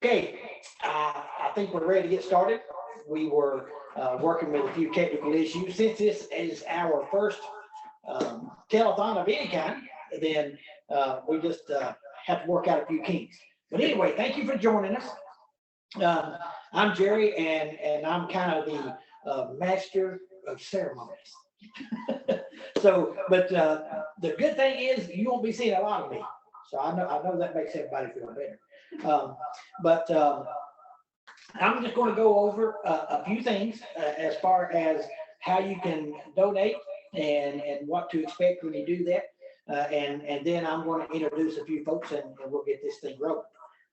Okay, I think we're ready to get started. We were working with a few technical issues. Since this is our first telethon of any kind, then we just have to work out a few kinks. But anyway, thank you for joining us. I'm Jerry, and I'm kind of the master of ceremonies. So, but the good thing is you won't be seeing a lot of me. So I know that makes everybody feel better. But I'm just going to go over a few things as far as how you can donate and what to expect when you do that. And then I'm going to introduce a few folks and we'll get this thing rolling.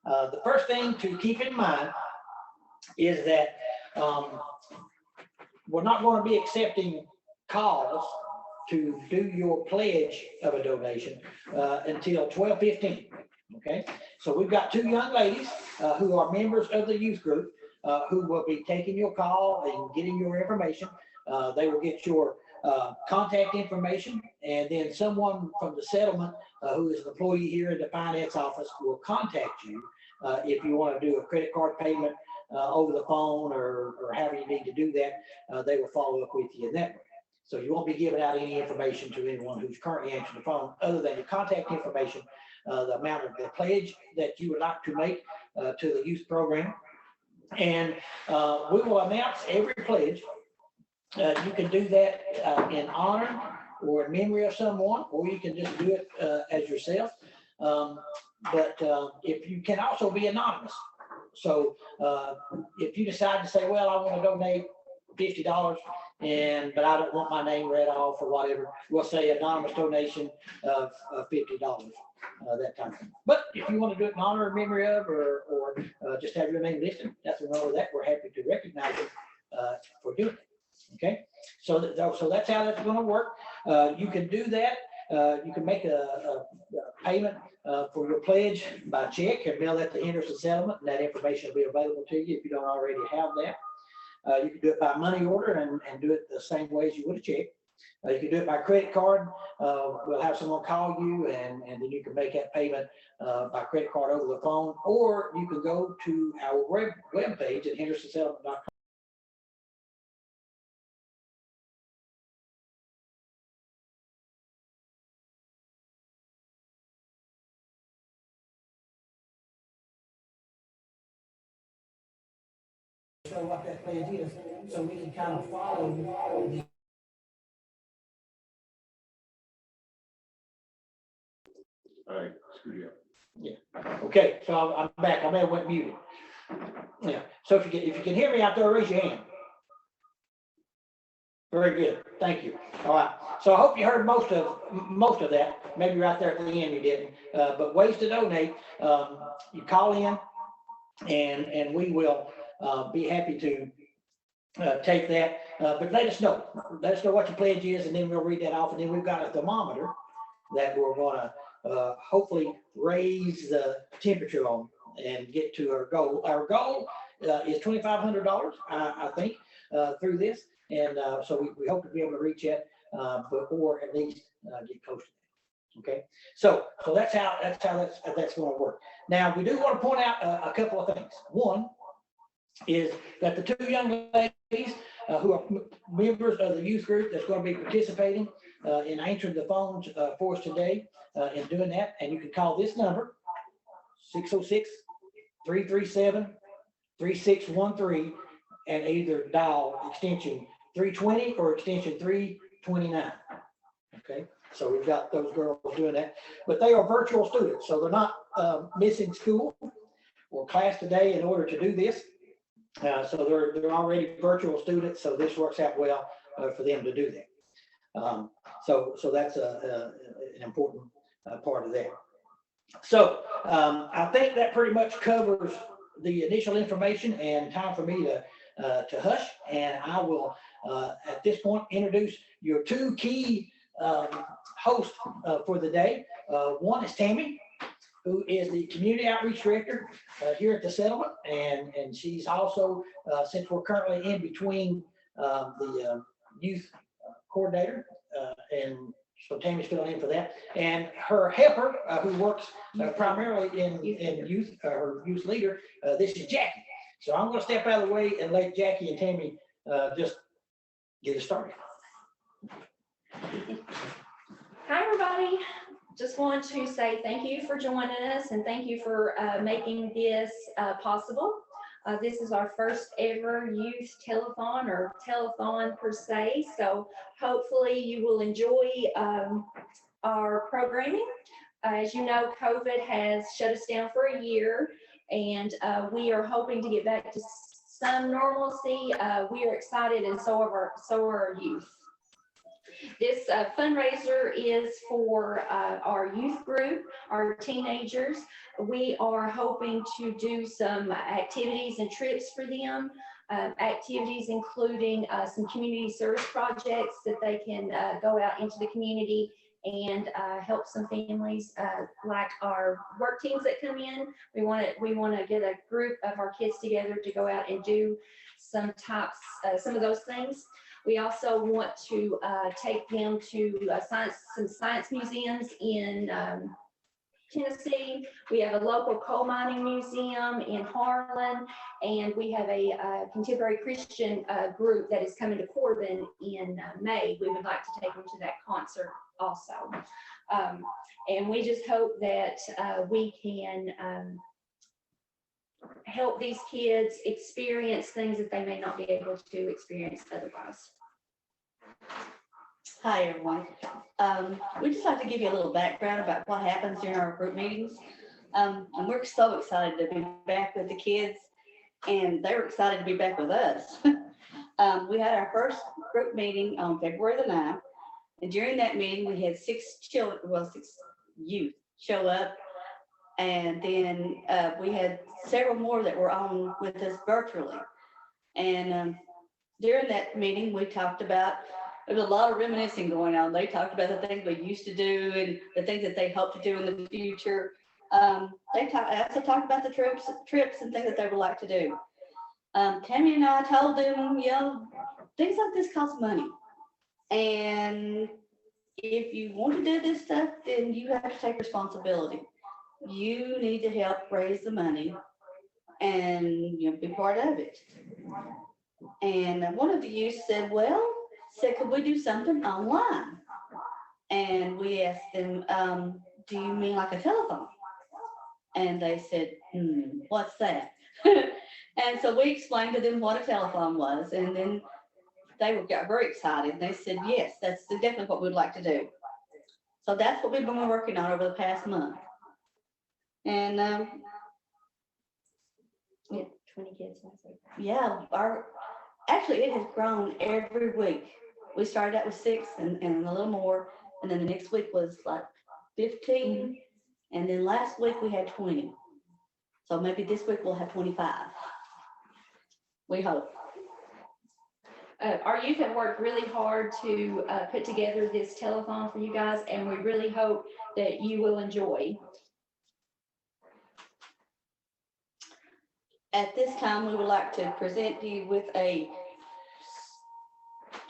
The first thing to keep in mind is that we're not going to be accepting calls to do your pledge of a donation until 12:15. Okay, so we've got two young ladies who are members of the youth group who will be taking your call and getting your information. They will get your contact information, and then someone from the settlement who is an employee here in the finance office will contact you if you want to do a credit card payment over the phone or however you need to do that. They will follow up with you in that way. So you won't be giving out any information to anyone who's currently answering the phone other than your contact information, the amount of the pledge that you would like to make to the youth program. And we will announce every pledge. You can do that in honor or in memory of someone, or you can just do it as yourself. But if you can also be anonymous. So if you decide to say, well, I want to donate $50, but I don't want my name read off or whatever, we'll say anonymous donation of $50, that kind of thing. But if you want to do it in honor or memory of, or just have your name listed, that's another that we're happy to recognize it for doing it. Okay, so that's how that's going to work. You can do that. You can make a payment for your pledge by check and mail that to Henderson Settlement, and that information will be available to you if you don't already have that. You can do it by money order and do it the same way as you would a check. You can do it by credit card. We'll have someone call you, and then you can make that payment by credit card over the phone, or you can go to our web page at hendersonsettlement.com. Show what that pledge is, so we can kind of follow the. All right, screw up. Yeah. Okay, so I'm back. I may have went muted. Yeah. So if you can hear me out there, raise your hand. Very good. Thank you. All right. So I hope you heard most of that. Maybe right there at the end you didn't. But ways to donate. You call in, and we will be happy to take that. But let us know. Let us know what your pledge is, and then we'll read that off. And then we've got a thermometer that we're going to hopefully raise the temperature on and get to our goal. Our goal is $2,500, I think, through this. And so we hope to be able to reach it, or at least get close to that. Okay, so that's how that's going to work. Now we do want to point out a couple of things. One is that the two young ladies who are members of the youth group that's going to be participating in answering the phones for us today in doing that, and you can call this number 606-337-3613 and either dial extension 320 or extension 329. Okay, so we've got those girls doing that, but they are virtual students, so they're not missing school or class today in order to do this. So they're already virtual students, so this works out well for them to do that. So that's an important part of that. So I think that pretty much covers the initial information, and time for me to hush, and I will at this point introduce your two key hosts for the day. One is Tammy, who is the Community Outreach Director here at the settlement, and she's also, since we're currently in between the youth coordinator and So Tammy's filling in for that. And her helper, who works primarily in youth, her youth leader, this is Jackie. So I'm gonna step out of the way and let Jackie and Tammy just get us started. Hi, everybody. Just want to say thank you for joining us and thank you for making this possible. This is our first ever youth telethon or telethon per se. So hopefully you will enjoy our programming. As you know, COVID has shut us down for a year and we are hoping to get back to some normalcy. We are excited and so are our youth. This fundraiser is for our youth group, our teenagers. We are hoping to do some activities and trips for them. Activities including some community service projects that they can go out into the community and help some families like our work teams that come in. We want to get a group of our kids together to go out and do some of those things. We also want to take them to some science museums in Tennessee. We have a local coal mining museum in Harlan, and we have a contemporary Christian group that is coming to Corbin in May. We would like to take them to that concert also. And we just hope that we can help these kids experience things that they may not be able to experience otherwise. Hi, everyone. We'd just like to give you a little background about what happens during our group meetings. And we're so excited to be back with the kids, and they were excited to be back with us. We had our first group meeting on February the 9th, and during that meeting, we had 6 youth show up, and then we had several more that were on with us virtually. And during that meeting, we talked about, there was a lot of reminiscing going on. They talked about the things we used to do and the things that they hope to do in the future. They also talked about the trips and things that they would like to do. Tammy and I told them, things like this cost money. And if you want to do this stuff, then you have to take responsibility. You need to help raise the money and be part of it. And one of the youth said, could we do something online? And we asked them, do you mean like a telethon? And they said, what's that? And so we explained to them what a telethon was. And then they got very excited. They said, yes, that's definitely what we'd like to do. So that's what we've been working on over the past month. And 20 kids. yeah, actually it has grown every week. We started out with 6 and a little more, and then the next week was like 15, and then last week we had 20. So maybe this week we'll have 25. We hope. Our youth have worked really hard to put together this telethon for you guys, and we really hope that you will enjoy. At this time, we would like to present you with a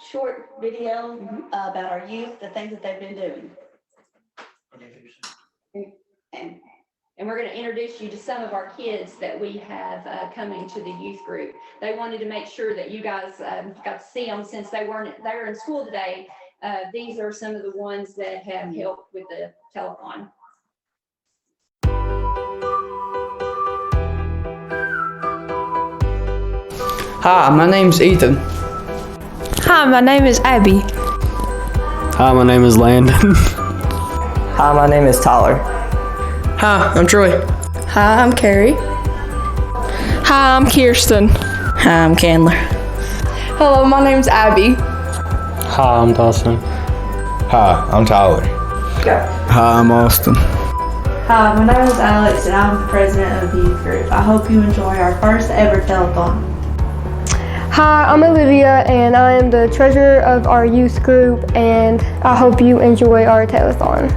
short video about our youth, the things that they've been doing. And we're going to introduce you to some of our kids that we have coming to the youth group. They wanted to make sure that you guys got to see them since they were in school today. These are some of the ones that have helped with the telethon. Hi, my name's Ethan. Hi, my name is Abby. Hi, my name is Landon. Hi, my name is Tyler. Hi, I'm Troy. Hi, I'm Carrie. Hi, I'm Kirsten. Hi, I'm Candler. Hello, my name's Abby. Hi, I'm Dawson. Hi, I'm Tyler. Hi, I'm Austin. Hi, my name is Alex and I'm the president of the youth group. I hope you enjoy our first ever telethon. Hi, I'm Olivia and I am the treasurer of our youth group, and I hope you enjoy our telethon.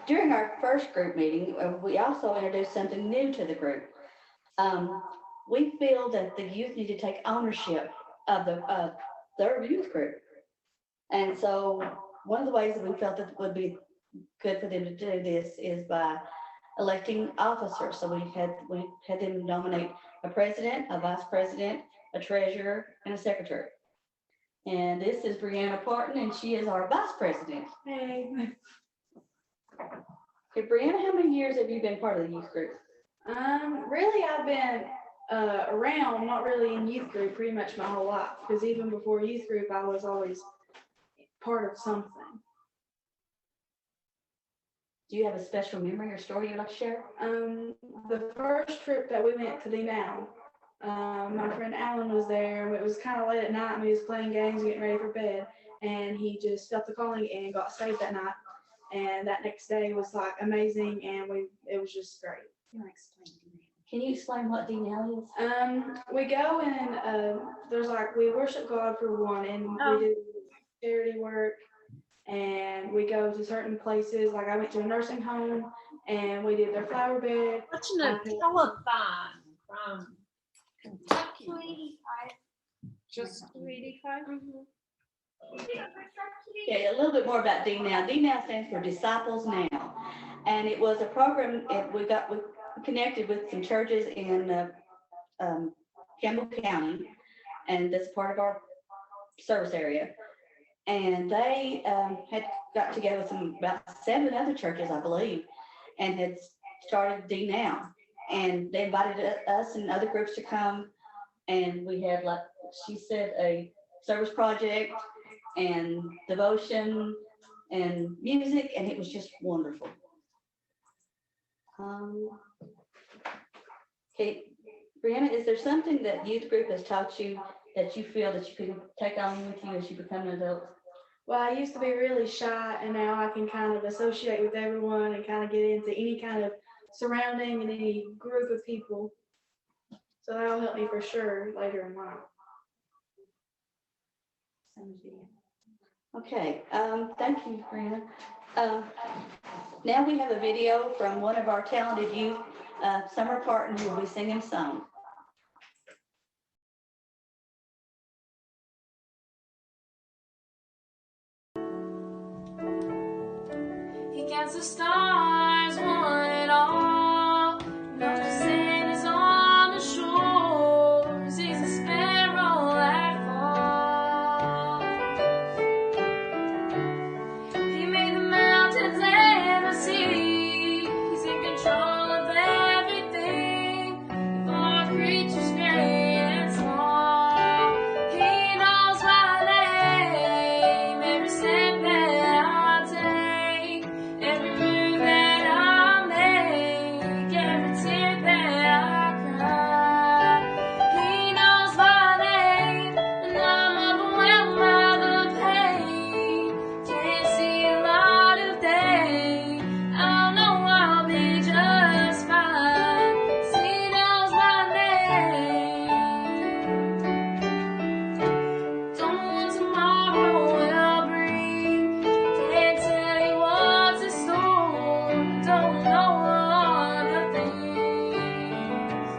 During our first group meeting, we also introduced something new to the group. We feel that the youth need to take ownership of their youth group. And so one of the ways that we felt that would be good for them to do this is by electing officers. So we had them nominate a president, a vice president, a treasurer, and a secretary. And this is Brianna Parton, and she is our vice president. Hey. Okay, Brianna, how many years have you been part of the youth group? Really, I've been around, not really in youth group, pretty much my whole life. Because even before youth group, I was always part of something. Do you have a special memory or story you'd like to share? The first trip that we went to now, my friend Alan was there, and it was kind of late at night, and we was playing games, getting ready for bed, and he just felt the calling and got saved that night. And that next day was like amazing, and it was just great. Can you explain what D-Now is? We go and there's like, we worship God for one, and we do charity work, and we go to certain places. Like I went to a nursing home, and we did their flower bed. Watching a telethon from Kentucky. 285. Just 285? Okay, a little bit more about D-Now. D-Now stands for Disciples Now. And it was a program, we connected with some churches in Campbell County, and that's part of our service area. And they had got together with about 7 other churches, I believe, and had started D-Now. And they invited us and other groups to come. And we had, like she said, a service project and devotion and music, and it was just wonderful. Okay, Brianna, is there something that youth group has taught you that you feel that you can take on with you as you become an adult? Well, I used to be really shy, and now I can kind of associate with everyone and kind of get into any kind of surrounding and any group of people. So that'll help me for sure later in life. Okay, thank you, Brianna. Now we have a video from one of our talented youth, Summer Parton, who will be singing a song. He counts the stars, one and all, knows the sand is on the shore, sees the sparrow that falls. He made the mountains and the sea, he's in control of everything, with all creatures great and small. He knows my name, every step that I take, every move that I make, every tear that I cry. He knows my name, and I'm overwhelmed by the pain. Can't see the light of day. I know I'll be just fine, 'cause he knows my name. Don't know what tomorrow will bring. Can't tell you what's in store. Don't know all the things.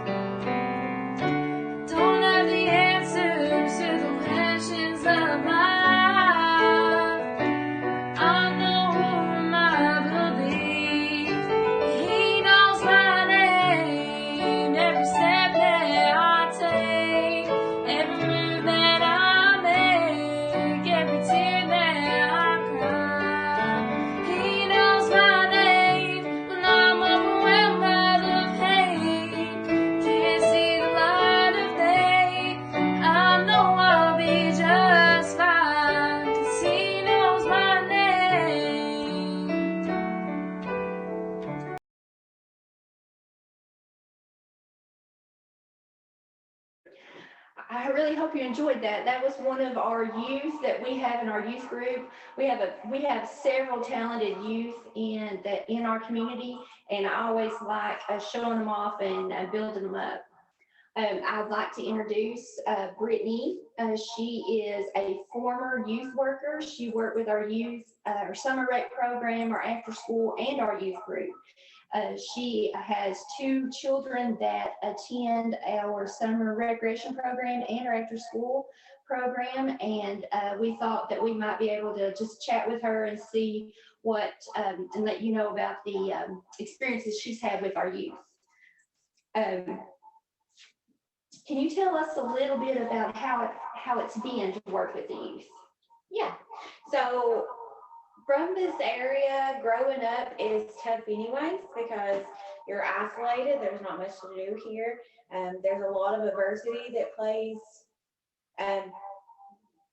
Don't have the answers to the questions of life. I know whom I believe. He knows my name, every step that I take, every move that I make, every tear that I cry. He knows my name when I'm overwhelmed by the pain. Can't see the light of day. I know I'll be just fine, 'cause he knows my name. I really hope you enjoyed that. That was one of our youth that we have in our youth group. We have several talented youth in our community, and I always like showing them off and building them up. I'd like to introduce Brittany. She is a former youth worker. She worked with our youth, our summer rec program, our after school, and our youth group. She has 2 children that attend our summer recreation program and our after school program. And we thought that we might be able to just chat with her and see what, and let you know about the experiences she's had with our youth. Can you tell us a little bit about how it's been to work with the youth? Yeah, so from this area, growing up is tough anyways because you're isolated. There's not much to do here. There's a lot of adversity that plays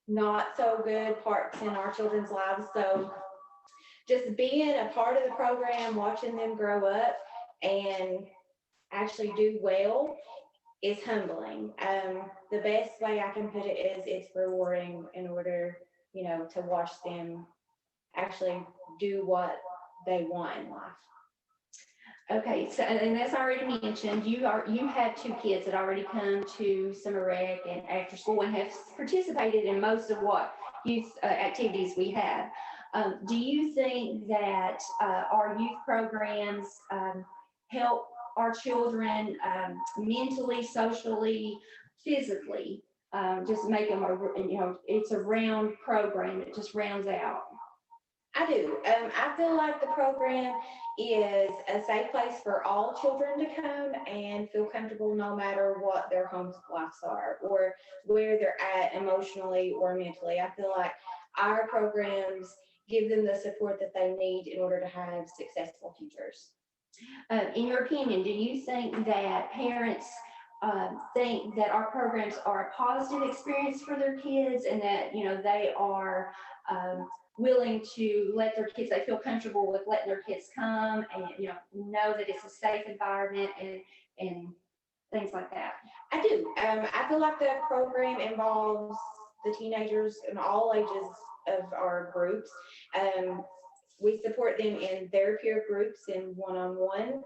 not so good parts in our children's lives. So just being a part of the program, watching them grow up and actually do well is humbling. The best way I can put it is it's rewarding in order, to watch them actually do what they want in life. Okay, so and as I already mentioned, you have 2 kids that already come to summer rec and after school and have participated in most of what youth activities we have. Do you think that our youth programs help our children mentally, socially, physically, just make them it's a round program. It just rounds out. I do. I feel like the program is a safe place for all children to come and feel comfortable no matter what their home lives are or where they're at emotionally or mentally. I feel like our programs give them the support that they need in order to have successful futures. In your opinion, do you think that parents think that our programs are a positive experience for their kids and that, they are willing to let their kids, they feel comfortable with letting their kids come and, know that it's a safe environment and things like that? I do. I feel like the program involves the teenagers in all ages of our groups. We support them in their peer groups in one-on-one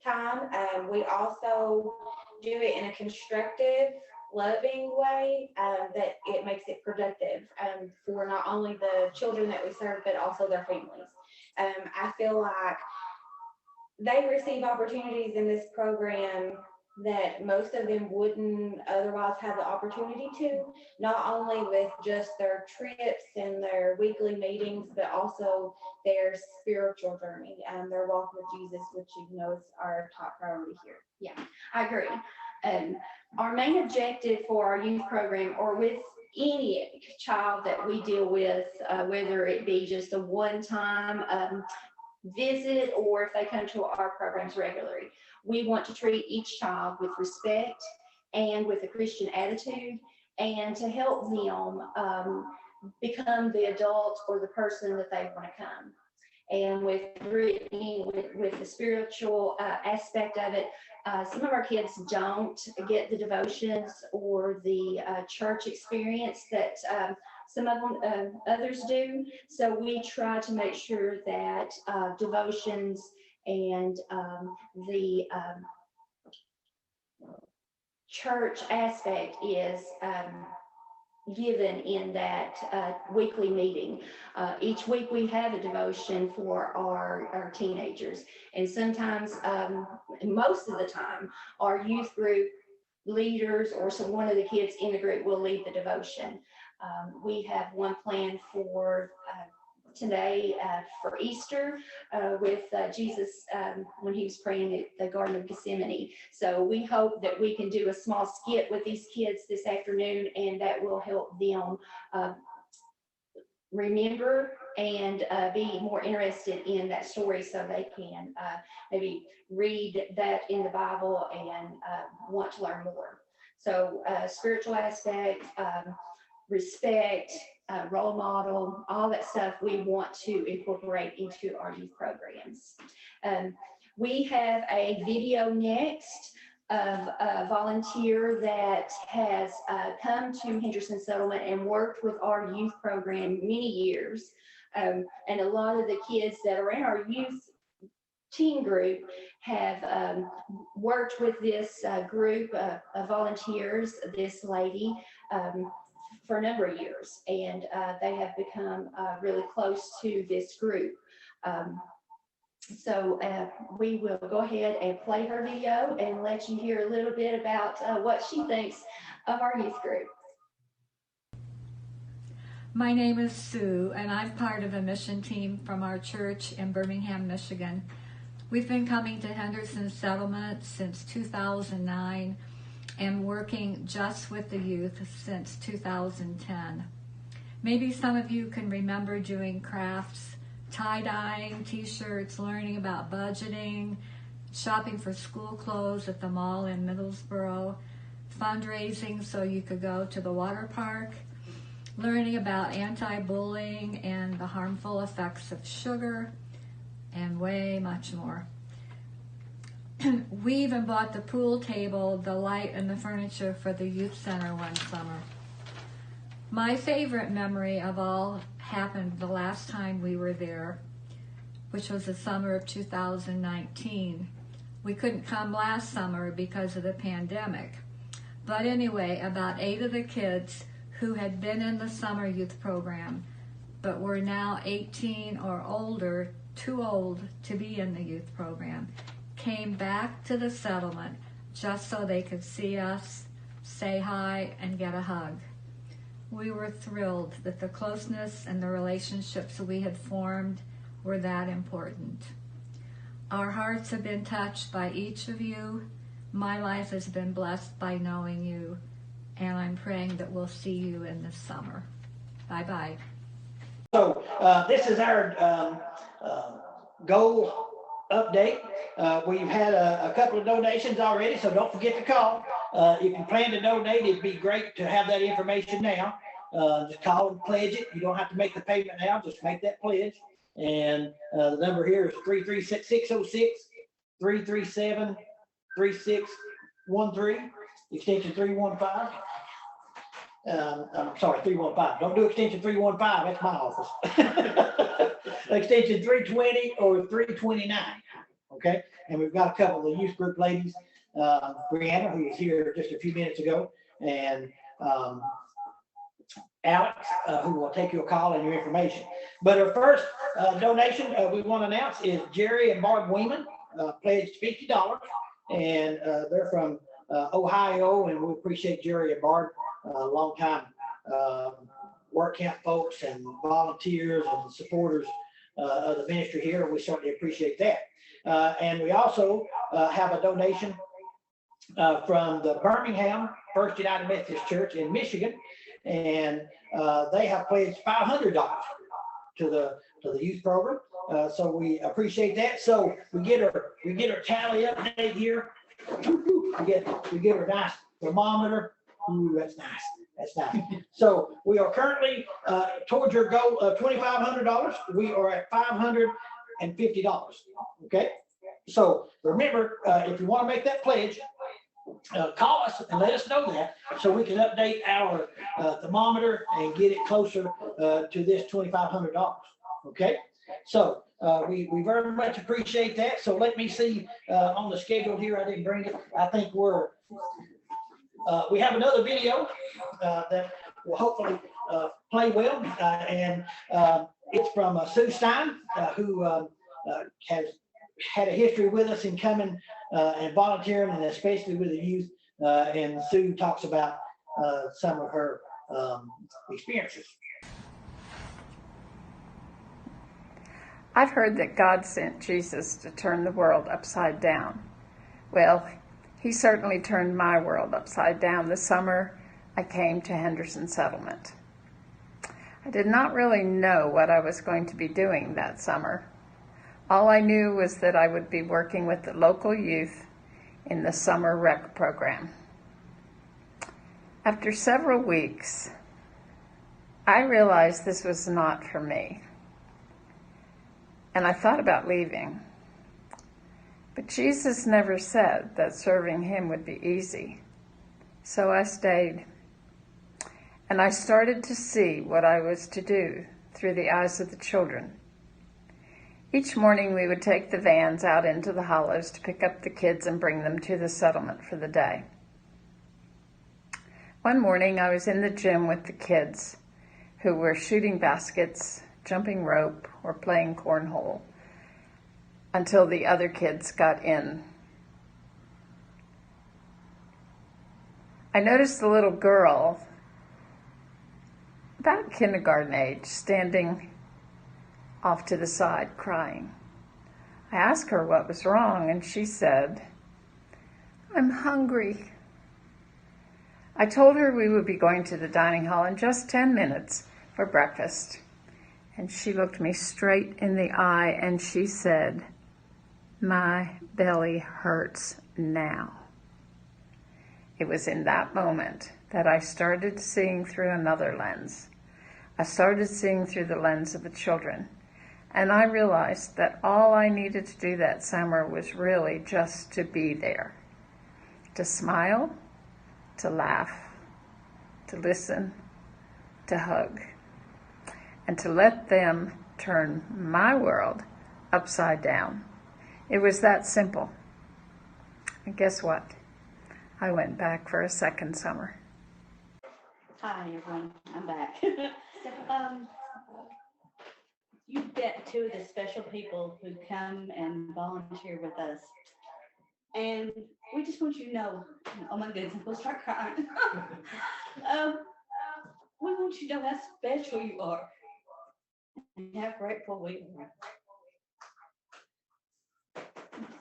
time. We also do it in a constructive, loving way that it makes it productive for not only the children that we serve, but also their families. I feel like they receive opportunities in this program that most of them wouldn't otherwise have the opportunity to, not only with just their trips and their weekly meetings, but also their spiritual journey and their walk with Jesus, which is our top priority here. Yeah, I agree. Our main objective for our youth program or with any child that we deal with, whether it be just a one-time visit or if they come to our programs regularly, we want to treat each child with respect and with a Christian attitude and to help them become the adult or the person that they want to come. And with Brittany, with the spiritual aspect of it, some of our kids don't get the devotions or the church experience that some of them, others do. So we try to make sure that devotions and the church aspect is given in that weekly meeting. Each week we have a devotion for our teenagers, and sometimes, most of the time, our youth group leaders or one of the kids in the group will lead the devotion. We have one planned for today for Easter with Jesus when he was praying at the Garden of Gethsemane. So we hope that we can do a small skit with these kids this afternoon, and that will help them remember and be more interested in that story so they can maybe read that in the Bible and want to learn more. So spiritual aspect, respect, role model, all that stuff we want to incorporate into our youth programs. We have a video next of a volunteer that has come to Henderson Settlement and worked with our youth program many years. And a lot of the kids that are in our youth teen group have worked with this group of volunteers, this lady, for a number of years, and they have become really close to this group. So we will go ahead and play her video and let you hear a little bit about what she thinks of our youth group. My name is Sue, and I'm part of a mission team from our church in Birmingham, Michigan. We've been coming to Henderson Settlement since 2009 and working just with the youth since 2010. Maybe some of you can remember doing crafts, tie-dyeing, t-shirts, learning about budgeting, shopping for school clothes at the mall in Middlesboro, fundraising so you could go to the water park, learning about anti-bullying and the harmful effects of sugar, and way much more. We even bought the pool table, the light, and the furniture for the youth center one summer. My favorite memory of all happened the last time we were there, which was the summer of 2019. We couldn't come last summer because of the pandemic. But anyway, about 8 of the kids who had been in the summer youth program, but were now 18 or older, too old to be in the youth program, came back to the settlement just so they could see us, say hi, and get a hug. We were thrilled that the closeness and the relationships we had formed were that important. Our hearts have been touched by each of you. My life has been blessed by knowing you, and I'm praying that we'll see you in this summer. Bye-bye. So this is our goal update. We've had a couple of donations already, so don't forget to call. If you plan to donate, it'd be great to have that information now. Just call and pledge it. You don't have to make the payment now, just make that pledge. And the number here is 336-606-337-3613, extension 315. I'm sorry, 315. Don't do extension 315, that's my office. Extension 320 or 329, okay? And we've got a couple of youth group ladies, Brianna, who was here just a few minutes ago, and Alex, who will take your call and your information. But our first donation we want to announce is Jerry and Barb Weeman, pledged $50, and they're from Ohio, and we appreciate Jerry and Barb, long time work camp folks and volunteers and supporters of the ministry here. We certainly appreciate that. And we also have a donation from the Birmingham First United Methodist Church in Michigan, and they have pledged $500 to the youth program. So we appreciate that. So we get our tally update here. We get our nice thermometer. Ooh, that's nice. That's nice. So we are currently towards your goal of $2,500. We are at $550. Okay. So remember, if you want to make that pledge, call us and let us know that, so we can update our thermometer and get it closer to this $2,500. Okay. So we very much appreciate that. So let me see on the schedule here. I didn't bring it. I think we have another video that will hopefully play well, and it's from Sue Stein, who has had a history with us in coming and volunteering, and especially with the youth. And Sue talks about some of her experiences. I've heard that God sent Jesus to turn the world upside down. Well, he certainly turned my world upside down the summer I came to Henderson Settlement. I did not really know what I was going to be doing that summer. All I knew was that I would be working with the local youth in the summer rec program. After several weeks, I realized this was not for me, and I thought about leaving. But Jesus never said that serving him would be easy, so I stayed. And I started to see what I was to do through the eyes of the children. Each morning we would take the vans out into the hollows to pick up the kids and bring them to the settlement for the day. One morning I was in the gym with the kids who were shooting baskets, jumping rope, or playing cornhole until the other kids got in. I noticed the little girl, about kindergarten age, standing off to the side crying. I asked her what was wrong, and she said, "I'm hungry." I told her we would be going to the dining hall in just 10 minutes for breakfast. And she looked me straight in the eye and she said, "My belly hurts now." It was in that moment that I started seeing through another lens. I started seeing through the lens of the children. And I realized that all I needed to do that summer was really just to be there, to smile, to laugh, to listen, to hug, and to let them turn my world upside down. It was that simple. And guess what? I went back for a second summer. Hi, everyone. I'm back. You've met two of the special people who come and volunteer with us. And we just want you to know, oh my goodness, I'm going to start crying. We want you to know how special you are and how grateful we are.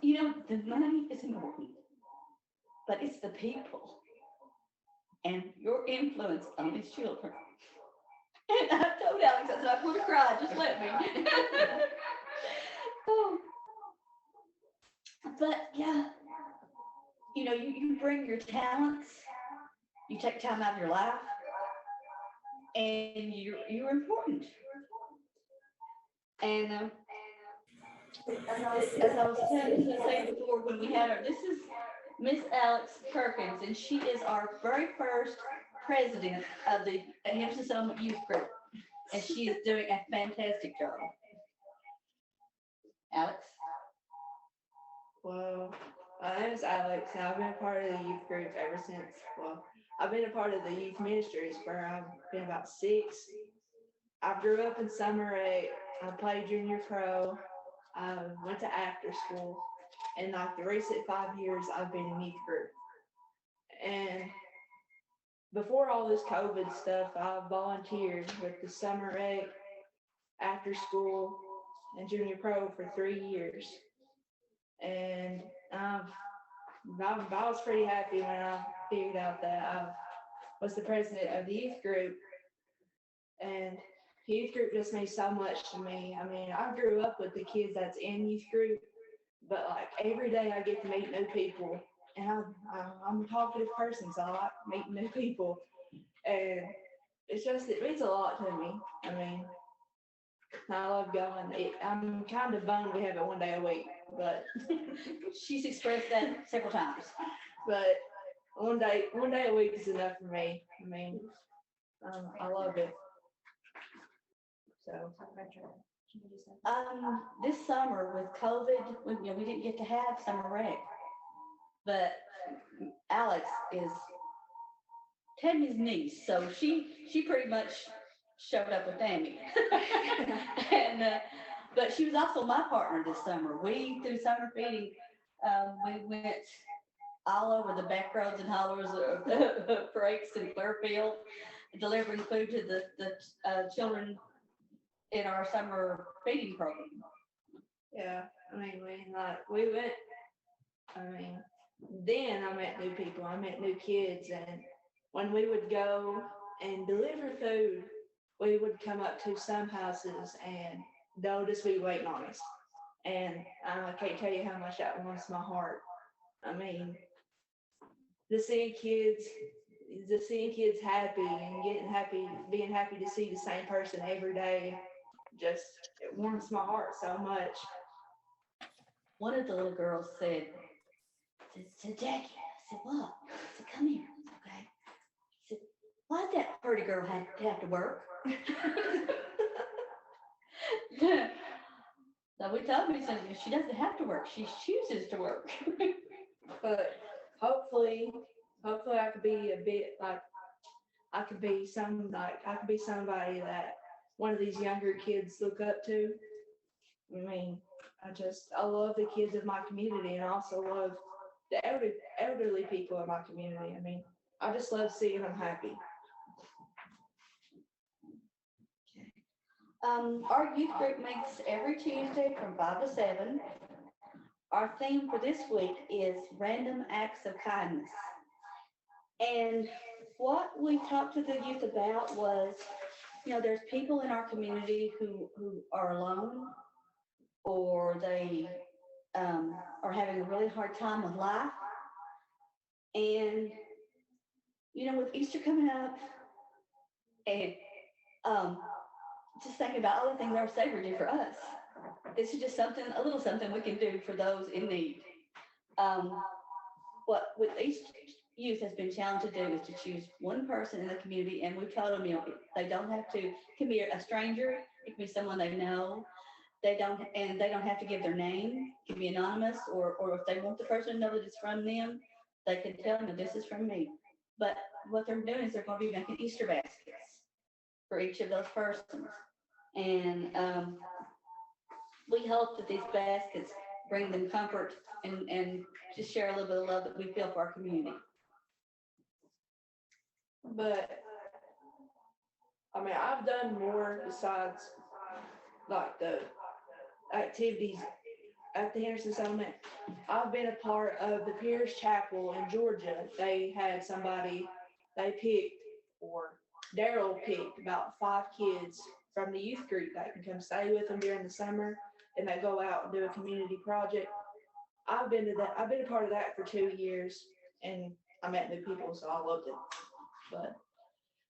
You know, the money is important, but it's the people and your influence on these children. And I told Alex, I said, I'm going to cry, just let me. Oh. But yeah, you know, you bring your talents, you take time out of your life, and you're important. And as I was saying before, when we had her, this is Miss Alex Perkins, and she is our very first president of the Henderson Settlement Youth Group, and she is doing a fantastic job. Alex? Well, my name is Alex, and I've been a part of the youth group ever since, well, I've been a part of the youth ministries for I've been about 6. I grew up in Summer 8. I played junior pro. I went to after school. And like the recent 5 years, I've been in youth group. And before all this COVID stuff, I volunteered with the Summer 8, after school, and junior pro for 3 years. And I was pretty happy when I figured out that I was the president of the youth group. And the youth group just means so much to me. I mean, I grew up with the kids that's in youth group, but like every day I get to meet new people. And I'm a talkative person, so I like meeting new people. And it means a lot to me. I mean, I love going. I'm kind of bummed we have it one day a week, but she's expressed that several times. But one day a week is enough for me. I mean, I love it. So, this summer with COVID, we didn't get to have summer rec, but Alex is Tammy's niece, so she pretty much showed up with Tammy. And but she was also my partner this summer. We, through summer feeding, we went all over the back roads and hollers of Frakes and Clearfield, delivering food to the children in our summer feeding program. Yeah, I mean, we went, then I met new people, I met new kids, and when we would go and deliver food, we would come up to some houses and they'll just be waiting on us. And I can't tell you how much that warms my heart. I mean, just seeing kids happy and being happy to see the same person every day, it warms my heart so much. One of the little girls said to Jackie, I said, "What?" I said, "Come here." Okay. I said, "Why'd that pretty girl have to work?" So we told him, he said, she doesn't have to work, she chooses to work. But hopefully I could be a bit like, I could be somebody that one of these younger kids look up to. I mean, I love the kids of my community, and I also love the elderly people in my community. I mean, I just love seeing them happy. Our youth group meets every Tuesday from 5 to 7. Our theme for this week is random acts of kindness. And what we talked to the youth about was, there's people in our community who are alone, or they are having a really hard time with life. And, with Easter coming up, and just thinking about all the things our Savior did for us. This is just a little something we can do for those in need. What with each youth has been challenged to do is to choose one person in the community, and we've told them, they don't have to, it can be a stranger, it can be someone they know. They don't have to give their name. It can be anonymous, or if they want the person to know that it's from them, they can tell them this is from me. But what they're doing is they're going to be making Easter baskets for each of those persons. And we hope that these baskets bring them comfort and just share a little bit of love that we feel for our community. But I mean, I've done more besides like the activities at the Henderson Settlement. I've been a part of the Pierce Chapel in Georgia. They had somebody they picked, or Daryl picked about 5 kids from the youth group that can come stay with them during the summer, and they go out and do a community project. I've been a part of that for 2 years, and I met new people, so I loved it. But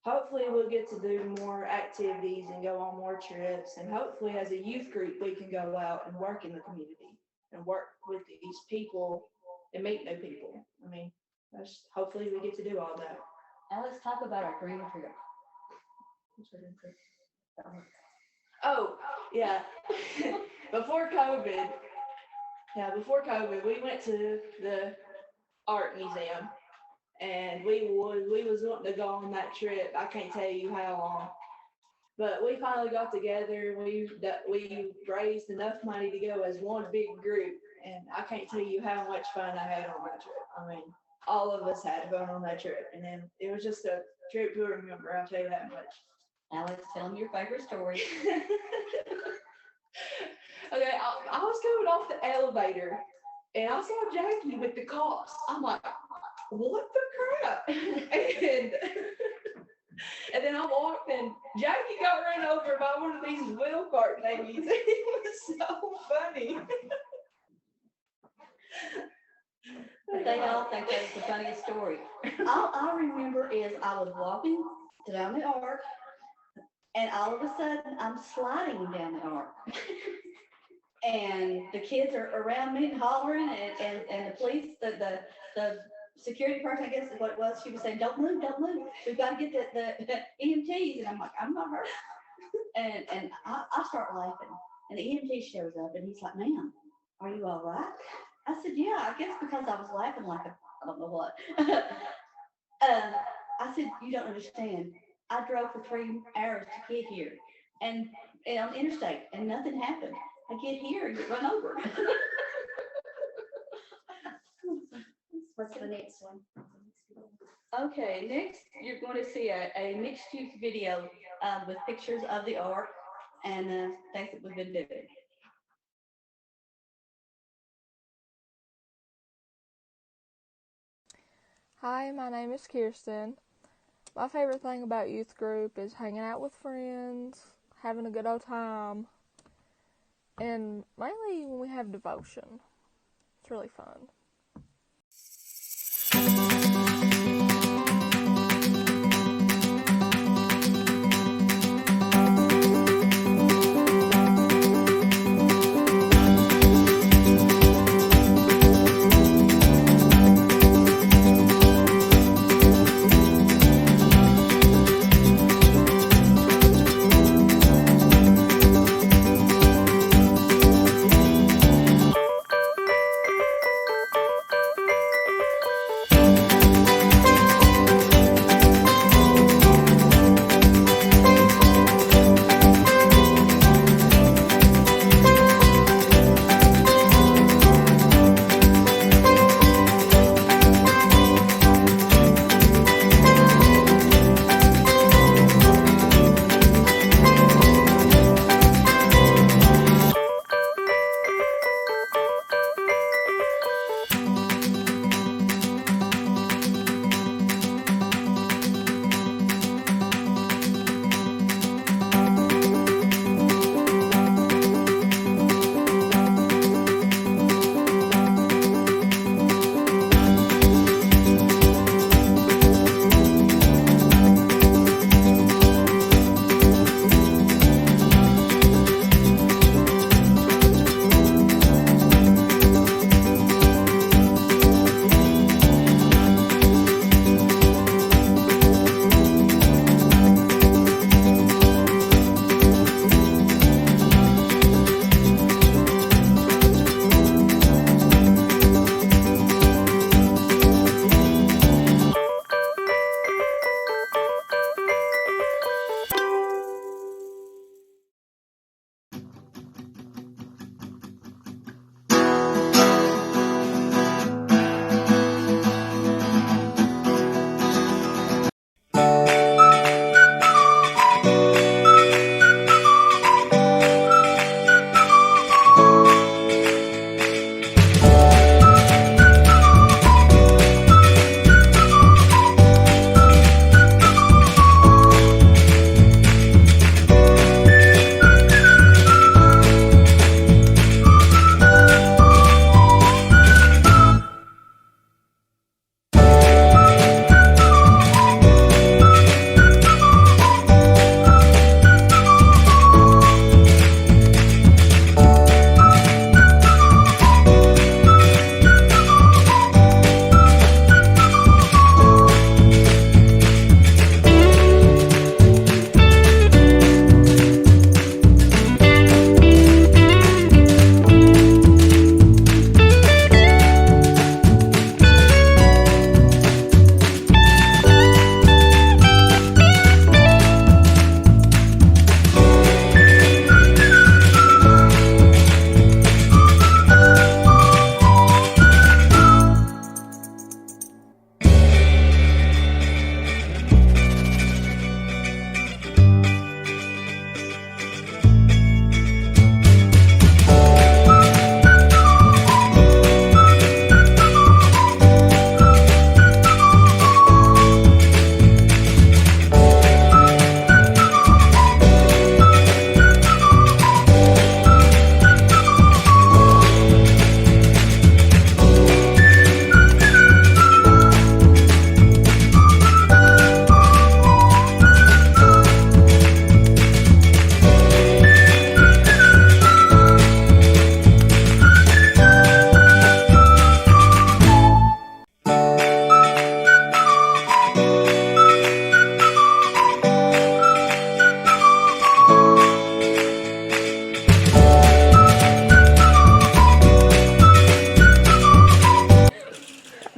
hopefully we'll get to do more activities and go on more trips, and hopefully as a youth group we can go out and work in the community and work with these people and meet new people. I mean, hopefully we get to do all that. Now let's talk about our green trip. Oh, yeah. Before COVID, we went to the art museum, and we was wanting to go on that trip. I can't tell you how long, but we finally got together. We raised enough money to go as one big group, and I can't tell you how much fun I had on that trip. I mean, all of us had fun on that trip, and then it was just a trip to remember. I'll tell you that much. Alex, tell them your favorite story. Okay, I was coming off the elevator, and I saw Jackie with the cops. I'm like, what the crap? And then I walked, and Jackie got run over by one of these wheel cart thingies. It was so funny. They all think that's the funniest story. All I remember is I was walking down the arc, and all of a sudden I'm sliding down the arc. And the kids are around me and hollering, and the police, the security person, I guess is what it was, she was saying, don't move, we've got to get the EMTs. And I'm like, I'm not hurt. And I start laughing, and the EMT shows up, and he's like, ma'am, are you all right? I said, yeah, I guess because I was laughing like I don't know what. I said, you don't understand. I drove for 3 hours to get here, and on the interstate, and nothing happened. I get here and get run over. What's the next one? Okay, next you're going to see a mixed use video with pictures of the ark and things that we've been doing. Hi, my name is Kirsten. My favorite thing about youth group is hanging out with friends, having a good old time, and mainly when we have devotion. It's really fun.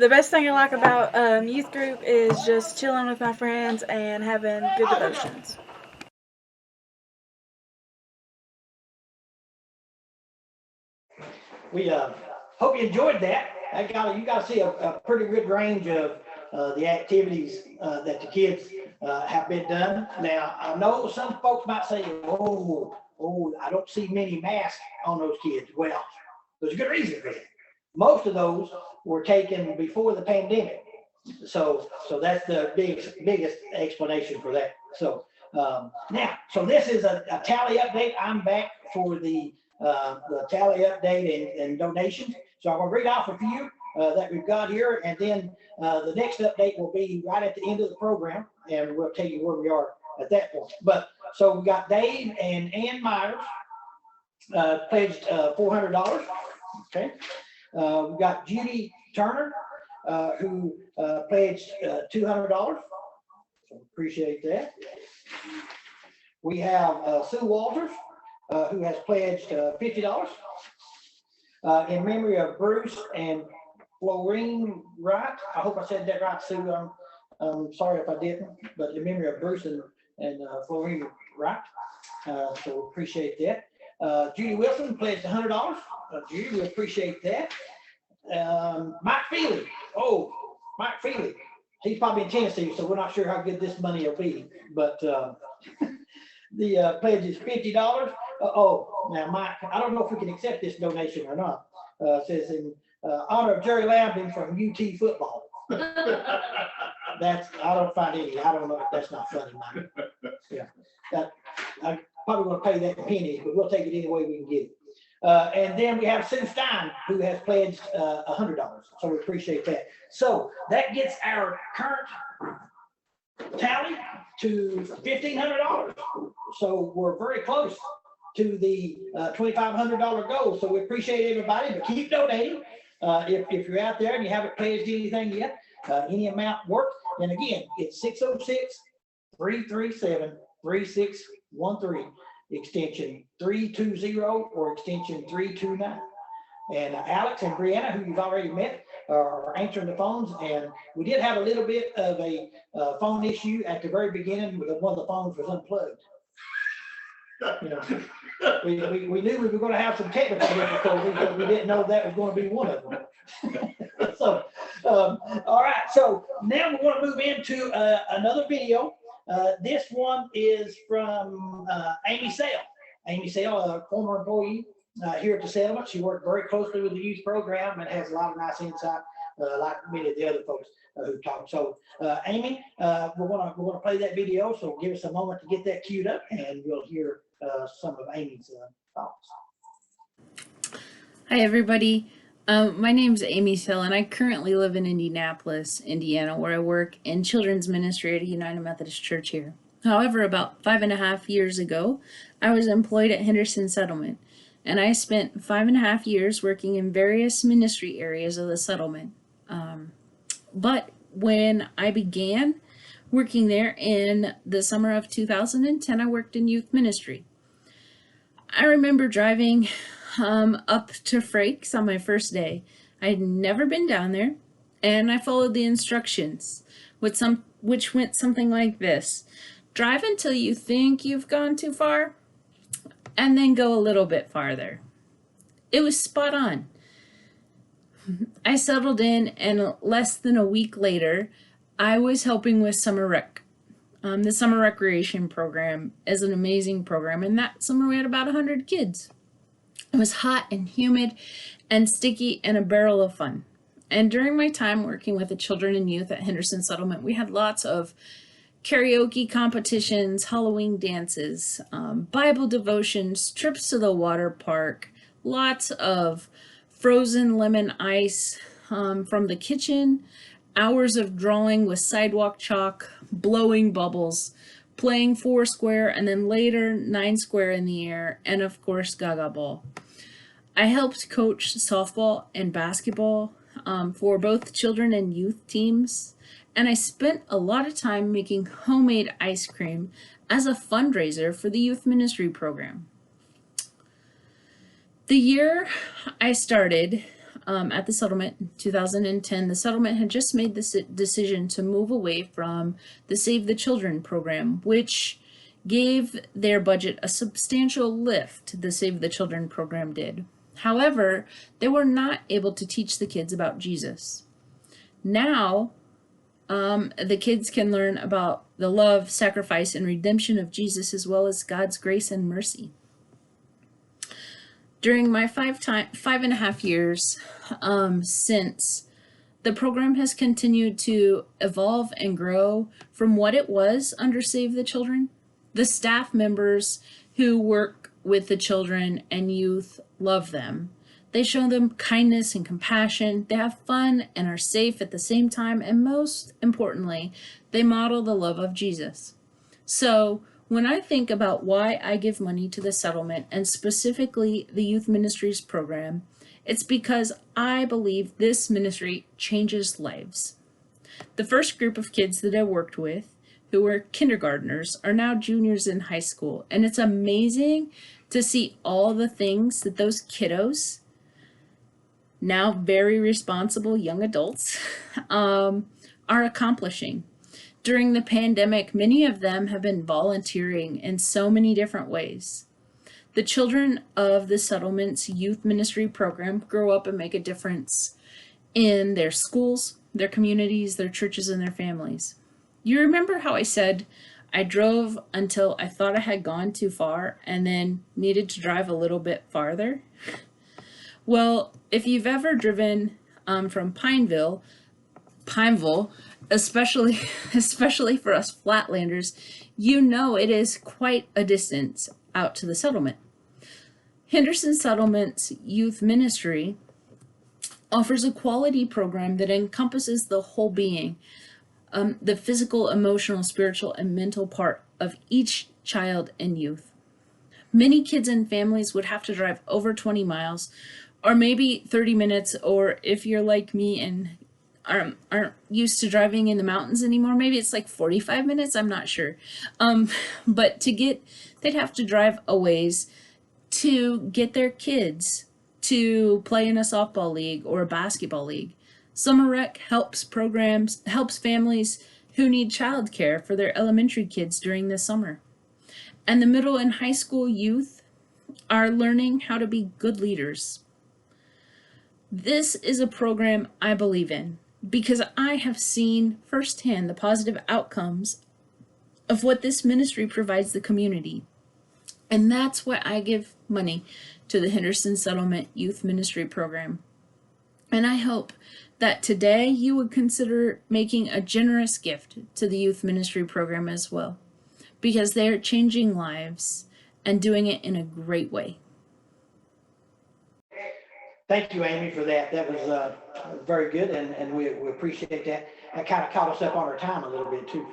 The best thing I like about youth group is just chilling with my friends and having good devotions. We hope you enjoyed that. You got to see a pretty good range of the activities that the kids have been done. Now, I know some folks might say, oh, I don't see many masks on those kids. Well, there's a good reason for that. Most of those were taken before the pandemic. So that's the biggest explanation for that. So now, so this is a tally update. I'm back for the tally update and donations. So I'm going to read off a few that we've got here, and then the next update will be right at the end of the program, and we'll tell you where we are at that point. But so we got Dave and Ann Myers pledged $400. Okay. We got Judy Turner who pledged $200. So appreciate that. We have Sue Walters who has pledged $50 in memory of Bruce and Florine Wright. I hope I said that right, Sue. I'm sorry if I didn't, but in memory of Bruce and Florine Wright. So appreciate that. Judy Wilson pledged $100. Judy, we appreciate that. Mike Feely. Oh, Mike Feely. He's probably in Tennessee, so we're not sure how good this money will be. But the pledge is $50. Now, Mike, I don't know if we can accept this donation or not. It says in honor of Jerry Lambden from UT football. I don't find any. I don't know if that's not funny, Mike. Yeah, I probably want to pay that in pennies, but we'll take it any way we can get it. And then we have Sue Stein, who has pledged $100. So we appreciate that. So that gets our current tally to $1,500. So we're very close to the $2,500 goal. So we appreciate everybody, but keep donating. If you're out there and you haven't pledged anything yet, any amount works. And again, it's 606-337-3613, extension 320 or extension 329. And Alex and Brianna, who you've already met, are answering the phones. And we did have a little bit of a phone issue at the very beginning because one of the phones was unplugged. You know, we knew we were going to have some technical difficulties, but we didn't know that was going to be one of them. So, all right. So now we want to move into another video. This one is from Amy Sale. Amy Sale, a former employee here at the settlement. She worked very closely with the youth program and has a lot of nice insight, like many of the other folks who talked. So, Amy, we're gonna play that video. So give us a moment to get that queued up, and we'll hear some of Amy's thoughts. Hi, everybody. My name's Amy Sill, and I currently live in Indianapolis, Indiana, where I work in children's ministry at a United Methodist Church here. However, about 5.5 years ago, I was employed at Henderson Settlement, and I spent 5.5 years working in various ministry areas of the settlement. But when I began working there in the summer of 2010, I worked in youth ministry. I remember driving up to Frakes on my first day. I'd never been down there, and I followed the instructions, which went something like this. Drive until you think you've gone too far, and then go a little bit farther. It was spot on. I settled in, and less than a week later, I was helping with summer rec. The summer recreation program is an amazing program, and that summer we had about 100 kids. It was hot and humid and sticky and a barrel of fun. And during my time working with the children and youth at Henderson Settlement, we had lots of karaoke competitions, Halloween dances, Bible devotions, trips to the water park, lots of frozen lemon ice from the kitchen, hours of drawing with sidewalk chalk, blowing bubbles, playing 4 square, and then later 9 square in the air, and of course Gaga Ball. I helped coach softball and basketball for both children and youth teams, and I spent a lot of time making homemade ice cream as a fundraiser for the youth ministry program. The year I started, at the settlement in 2010, the settlement had just made this decision to move away from the Save the Children program, which gave their budget a substantial lift. The Save the Children program did. However, they were not able to teach the kids about Jesus. Now, the kids can learn about the love, sacrifice, and redemption of Jesus, as well as God's grace and mercy. During my 5.5 years since, the program has continued to evolve and grow from what it was under Save the Children. The staff members who work with the children and youth love them. They show them kindness and compassion. They have fun and are safe at the same time. And most importantly, they model the love of Jesus. So when I think about why I give money to the settlement and specifically the youth ministries program, it's because I believe this ministry changes lives. The first group of kids that I worked with, who were kindergartners, are now juniors in high school. And it's amazing to see all the things that those kiddos, now very responsible young adults, are accomplishing. During the pandemic, many of them have been volunteering in so many different ways. The children of the settlement's youth ministry program grow up and make a difference in their schools, their communities, their churches, and their families. You remember how I said I drove until I thought I had gone too far and then needed to drive a little bit farther? Well, if you've ever driven from Pineville, especially for us Flatlanders, you know it is quite a distance out to the settlement. Henderson Settlement's youth ministry offers a quality program that encompasses the whole being, the physical, emotional, spiritual, and mental part of each child and youth. Many kids and families would have to drive over 20 miles, or maybe 30 minutes, or if you're like me and aren't used to driving in the mountains anymore, maybe it's like 45 minutes, I'm not sure. But they'd have to drive a ways to get their kids to play in a softball league or a basketball league. Summer Rec helps families who need childcare for their elementary kids during the summer. And the middle and high school youth are learning how to be good leaders. This is a program I believe in because I have seen firsthand the positive outcomes of what this ministry provides the community. And that's why I give money to the Henderson Settlement Youth Ministry Program. And I hope that today you would consider making a generous gift to the Youth Ministry Program as well, because they are changing lives and doing it in a great way. Thank you, Amy, for that. That was very good, and we appreciate that. That kind of caught us up on our time a little bit, too.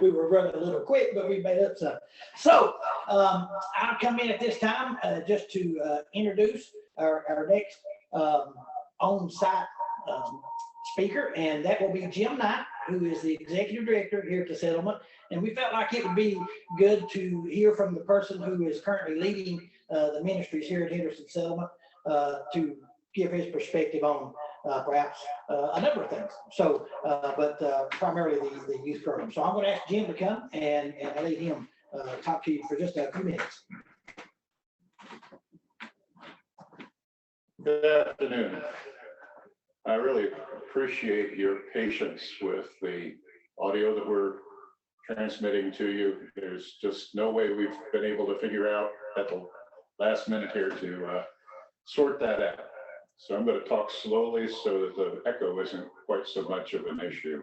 We were running a little quick, but we made up some. So I'll come in at this time just to introduce our next on-site speaker, and that will be Jim Knight, who is the executive director here at the settlement. And we felt like it would be good to hear from the person who is currently leading the ministries here at Henderson Settlement to give his perspective on perhaps a number of things. So, but primarily the youth program. So I'm going to ask Jim to come and let him talk to you for just a few minutes. Good afternoon. I really appreciate your patience with the audio that we're transmitting to you. There's just no way we've been able to figure out at the last minute here to sort that out. So I'm going to talk slowly so that the echo isn't quite so much of an issue.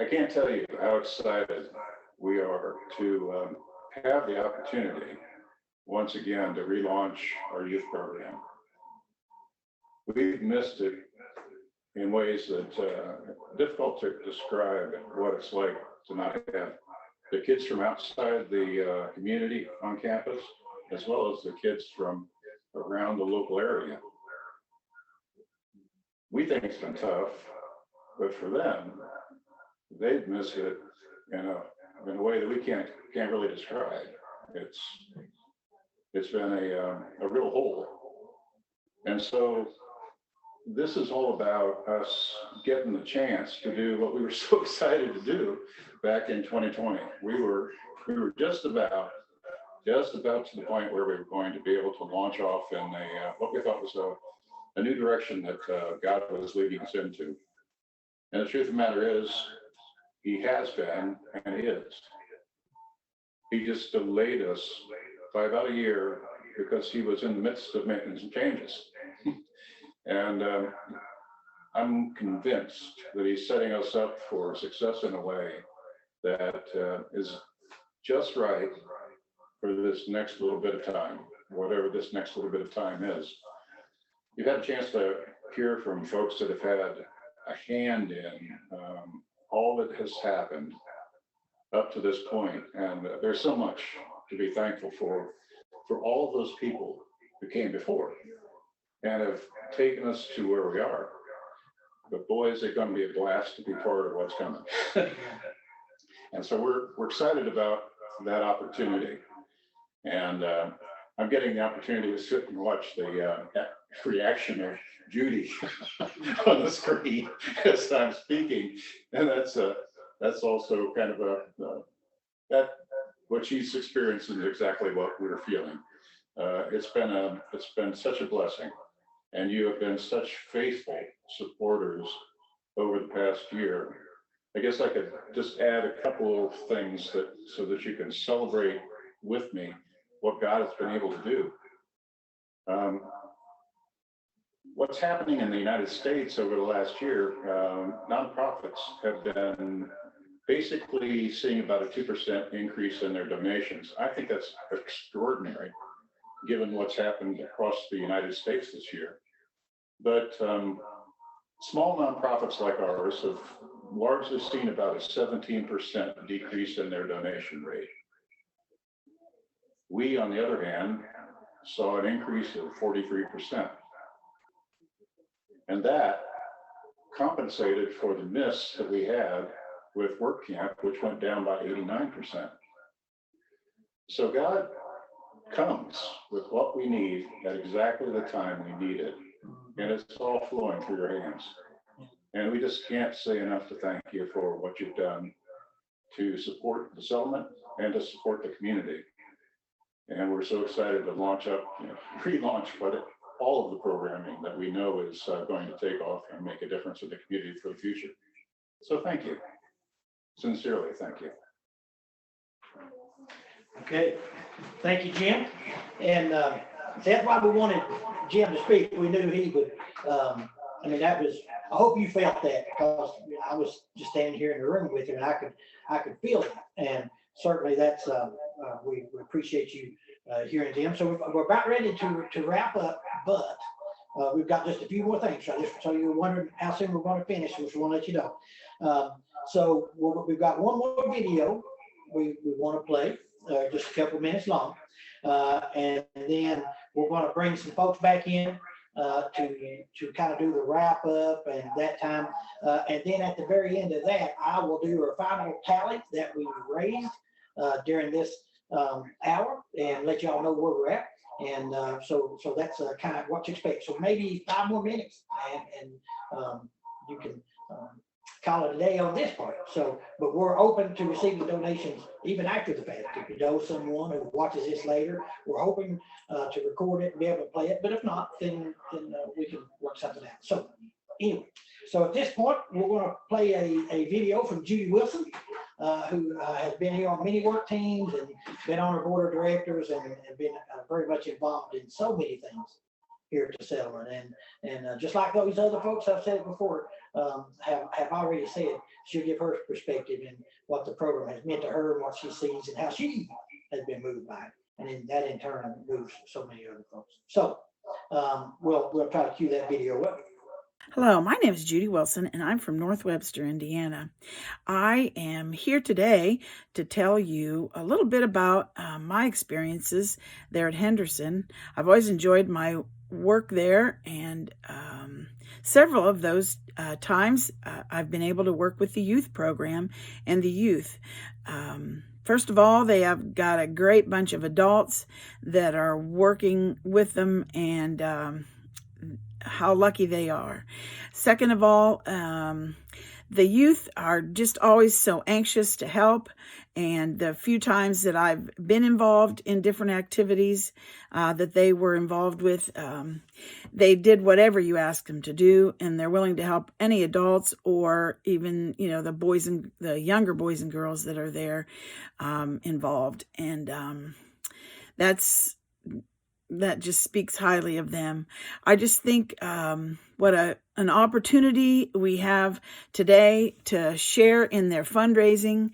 I can't tell you how excited we are to have the opportunity once again to relaunch our youth program. We've missed it in ways that difficult to describe what it's like to not have the kids from outside the community on campus, as well as the kids from around the local area. We think it's been tough, but for them, they've missed it in a way that we can't really describe. It's been a real hole And so this is all about us getting the chance to do what we were so excited to do back in 2020. We were just about to the point where we were going to be able to launch off in what we thought was a new direction that God was leading us into. And the truth of the matter is, he has been and is. He just delayed us by about a year because he was in the midst of making some changes. And I'm convinced that he's setting us up for success in a way that is just right for this next little bit of time, whatever this next little bit of time is. You've had a chance to hear from folks that have had a hand in all that has happened up to this point, and there's so much to be thankful for all of those people who came before and have taken us to where we are. But boy, is it going to be a blast to be part of what's coming. And so we're excited about that opportunity. And I'm getting the opportunity to sit and watch the reaction of Judy on the screen as I'm speaking. And that's also kind of that what she's experiencing is exactly what we're feeling. It's been such a blessing. And you have been such faithful supporters over the past year. I guess I could just add a couple of things so that you can celebrate with me what God has been able to do. What's happening in the United States over the last year, nonprofits have been basically seeing about a 2% increase in their donations. I think that's extraordinary, given what's happened across the United States this year. But small nonprofits like ours have largely seen about a 17% decrease in their donation rate. We, on the other hand, saw an increase of 43%. And that compensated for the miss that we had with work camp, which went down by 89%. So God comes with what we need at exactly the time we need it. And it's all flowing through your hands. And we just can't say enough to thank you for what you've done to support the settlement and to support the community. And we're so excited to launch up, pre-launch, but all of the programming that we know is going to take off and make a difference in the community for the future. So thank you. Sincerely, thank you. Okay, thank you, Jim. And that's why we wanted Jim to speak. We knew he would, I hope you felt that, because I was just standing here in the room with him and I could feel it. And certainly that's, we appreciate you hearing Jim. So we're about ready to wrap up, but we've got just a few more things. So you're wondering how soon we're going to finish, which we want to let you know. So we've got one more video we want to play, just a couple minutes long. And then we're going to bring some folks back in to kind of do the wrap up and that time. And then at the very end of that, I will do a final tally that we raised during this hour and let y'all know where we're at. And so that's kind of what to expect. So maybe 5 more minutes and you can call it a day on this part. So, but we're open to receiving donations even after the fact. If you know someone who watches this later, we're hoping to record it and be able to play it. But if not, then we can work something out. So anyway, so at this point, we're going to play a video from Judy Wilson, who has been here on many work teams and been on our board of directors and been very much involved in so many things here at the settlement. And just like those other folks I've said it before, have already said, she'll give her perspective and what the program has meant to her and what she sees and how she has been moved by it. And then that in turn moves so many other folks. So we'll try to cue that video up. Hello, my name is Judy Wilson, and I'm from North Webster, Indiana. I am here today to tell you a little bit about my experiences there at Henderson. I've always enjoyed my work there, and several of those times I've been able to work with the youth program and the youth. First of all, they have got a great bunch of adults that are working with them, and how lucky they are. Second of all, the youth are just always so anxious to help. And the few times that I've been involved in different activities that they were involved with, they did whatever you asked them to do, and they're willing to help any adults or even, the younger boys and girls that are there involved. And that just speaks highly of them. I just think what an opportunity we have today to share in their fundraising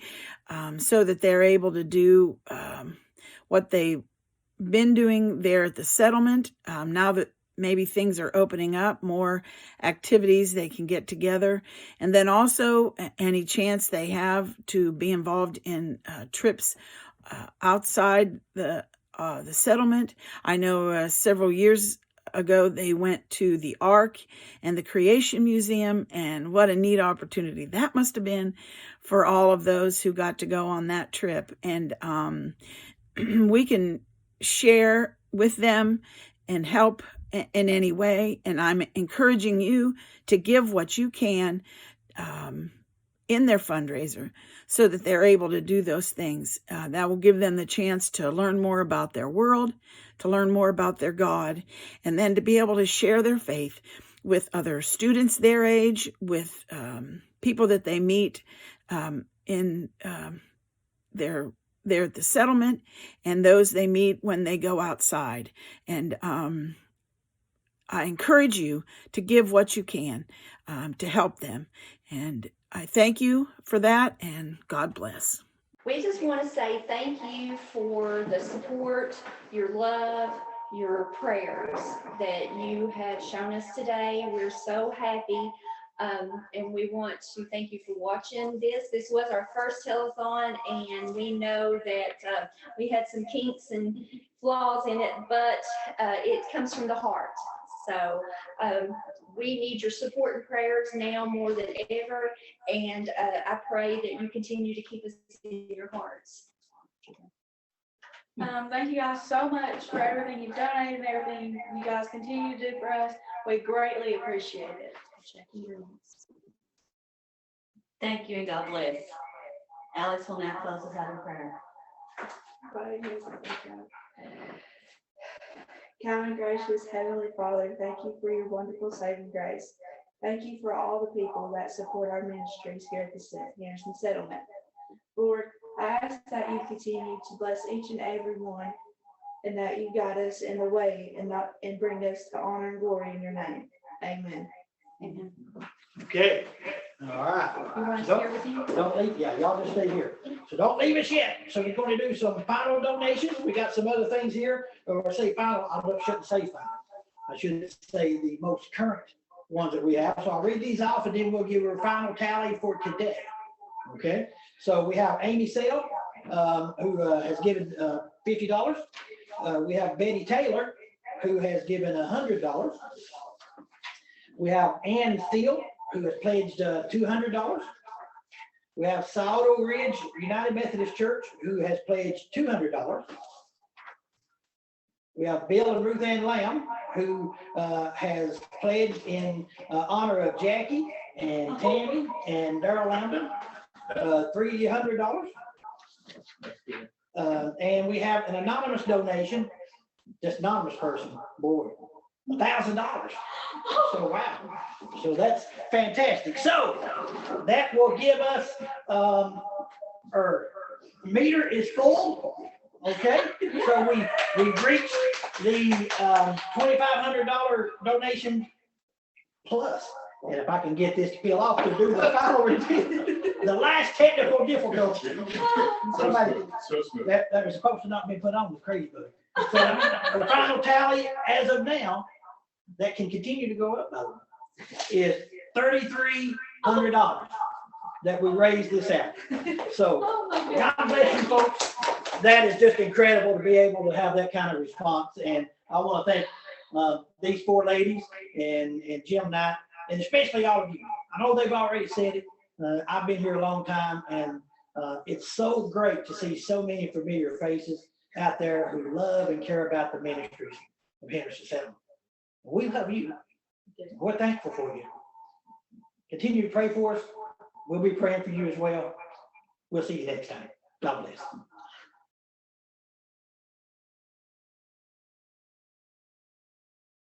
so that they're able to do what they've been doing there at the settlement. Now that maybe things are opening up, more activities they can get together. And then also any chance they have to be involved in trips outside the settlement. I know several years ago they went to the Ark and the Creation Museum, and what a neat opportunity that must have been for all of those who got to go on that trip. And we can share with them and help in any way, and I'm encouraging you to give what you can in their fundraiser so that they're able to do those things. That will give them the chance to learn more about their world, to learn more about their God, and then to be able to share their faith with other students their age, with people that they meet in they're at the settlement, and those they meet when they go outside. And I encourage you to give what you can to help them. And I thank you for that, and God bless. We just want to say thank you for the support, your love, your prayers that you have shown us today. We're so happy. And we want to thank you for watching this. This was our first telethon, and we know that we had some kinks and flaws in it, but it comes from the heart. So we need your support and prayers now more than ever, and I pray that you continue to keep us in your hearts. Thank you guys so much for everything you've donated and everything you guys continue to do for us. We greatly appreciate it. Thank you, and God bless. Alex will now close us out in prayer. Kind and gracious Heavenly Father, thank you for your wonderful saving grace. Thank you for all the people that support our ministries here at the Anderson Settlement. Lord, I ask that you continue to bless each and every one, and that you guide us in the way and bring us to honor and glory in your name. Amen. Amen. Okay. All right. You want us here with you? Don't leave. Yeah, y'all just stay here. So don't leave us yet. So we're going to do some final donations. We got some other things here. Or say final. I shouldn't say final. I should say the most current ones that we have. So I'll read these off, and then we'll give our final tally for today. Okay. So we have Amy Sale, who has given $50. We have Betty Taylor, who has given $100. We have Ann Steele, who has pledged $200. We have Saldo Ridge United Methodist Church, who has pledged $200. We have Bill and Ruth Ann Lamb, who has pledged in honor of Jackie and Tammy and Darrell Lambden, $300. And we have an anonymous donation, just anonymous person, boy, $1,000. So wow, so that's fantastic. So that will give us our meter is full. Okay, so we've reached the $2,500 donation plus. And if I can get this to peel off to do the final review, the last technical difficulty. Somebody that was supposed to not be put on the crazy book. So the final tally as of now, that can continue to go up, by the way, is $3,300 that we raised this out. So God bless you folks. That is just incredible to be able to have that kind of response. And I want to thank these four ladies and Jim Knight, and especially all of you. I know they've already said it. I've been here a long time, and it's so great to see so many familiar faces out there who love and care about the ministries of Henderson Settlement. We love you. We're thankful for you. Continue to pray for us. We'll be praying for you as well. We'll see you next time. God bless.